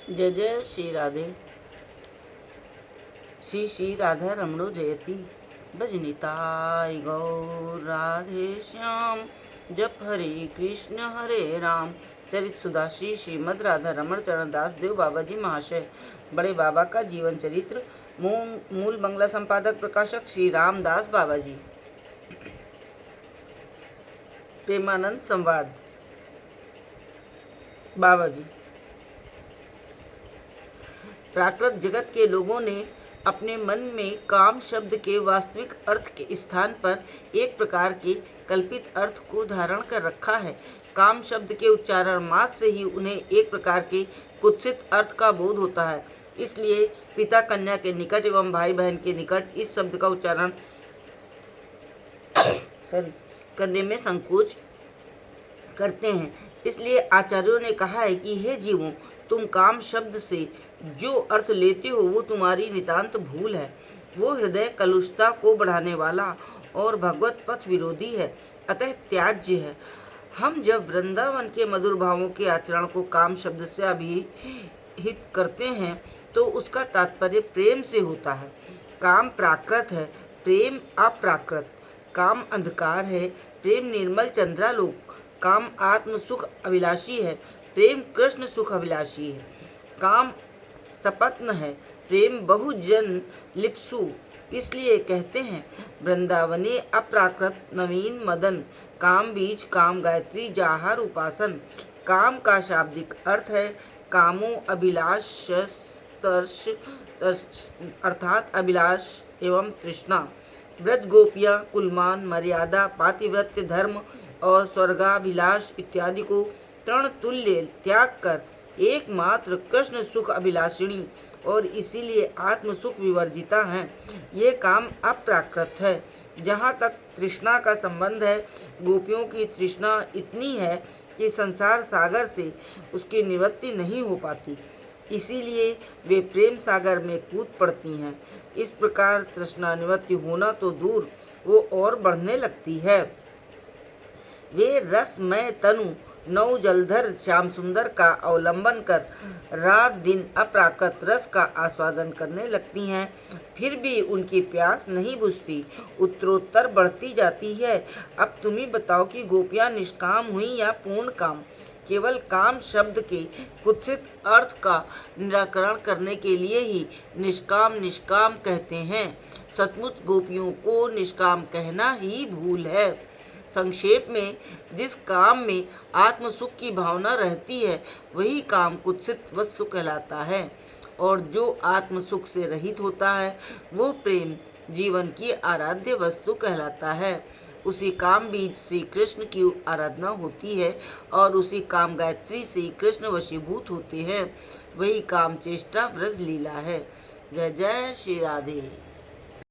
जय जय श्री राधे। श्री श्री राधा रमणो जयति। भजनिताय गौर राधे श्याम। जप हरे राम। चरित सुधा श्री श्रीमद राधा रमण चरण दास देव बाबा जी महाशय। बड़े बाबा का जीवन चरित्र। मूल बंगला संपादक प्रकाशक श्री रामदास बाबा जी। प्रेमानंद संवाद। बाबा जी। प्राकृत जगत के लोगों ने अपने मन में काम शब्द के वास्तविक अर्थ के स्थान पर एक प्रकार के कल्पित अर्थ को धारण कर रखा है। काम शब्द के उच्चारण मात्र से ही उन्हें एक प्रकार के कुत्सित अर्थ का बोध होता है। इसलिए पिता कन्या के निकट एवं भाई बहन के निकट इस शब्द का उच्चारण करने में संकोच करते हैं। इसलिए आचार्यों ने कहा है कि हे जीवों, तुम काम शब्द से जो अर्थ लेते हो वो तुम्हारी नितांत भूल है। वो हृदय कलुषता को बढ़ाने वाला और भगवत पथ विरोधी है, अतः त्याज्य है। हम जब वृंदावन के मधुर भावों के आचरण को काम शब्द से अभिहित करते हैं तो उसका तात्पर्य प्रेम से होता है। काम प्राकृत है, प्रेम अप्राकृत। काम अंधकार है, प्रेम निर्मल चंद्रालोक। काम आत्म सुख अभिलाषी है, प्रेम कृष्ण सुख अभिलाषी है। काम सपत्न है, प्रेम बहुजन लिप्सु। इसलिए कहते हैं वृंदावने अप्राकृत नवीन मदन। काम बीज काम गायत्री जाहर उपासन। काम का शाब्दिक अर्थ है कामो अभिलाष अर्थात अभिलाष एवं तृष्णा। ब्रज गोपियाँ कुलमान मर्यादा पातिव्रत्य धर्म और स्वर्गाभिलाष इत्यादि को तृण तुल्य त्याग कर एकमात्र कृष्ण सुख अभिलाषिणी और इसीलिए आत्म सुख विवर्जिता हैं। ये काम अप्राकृत है। जहाँ तक तृष्णा का संबंध है, गोपियों की तृष्णा इतनी है कि संसार सागर से उसकी निवृत्ति नहीं हो पाती, इसीलिए वे प्रेम सागर में कूद पड़ती हैं। इस प्रकार तृष्णा निवृत्ति होना तो दूर, वो और बढ़ने लगती है। वे रसमय तनु नौ जलधर श्याम सुंदर का अवलंबन कर रात दिन अप्राकृत रस का आस्वादन करने लगती हैं। फिर भी उनकी प्यास नहीं बुझती, उत्तरोत्तर बढ़ती जाती है। अब तुम ही बताओ कि गोपियाँ निष्काम हुई या पूर्ण काम। केवल काम शब्द के कुत्सित अर्थ का निराकरण करने के लिए ही निष्काम निष्काम कहते हैं। सचमुच गोपियों को निष्काम कहना ही भूल है। संक्षेप में, जिस काम में आत्म सुख की भावना रहती है वही काम कुत्सित वस्तु कहलाता है, और जो आत्म सुख से रहित होता है वो प्रेम जीवन की आराध्य वस्तु कहलाता है। उसी काम बीज से कृष्ण की आराधना होती है और उसी काम गायत्री से कृष्ण वशीभूत होते हैं। वही काम चेष्टा व्रज लीला है। जय जय श्री राधे।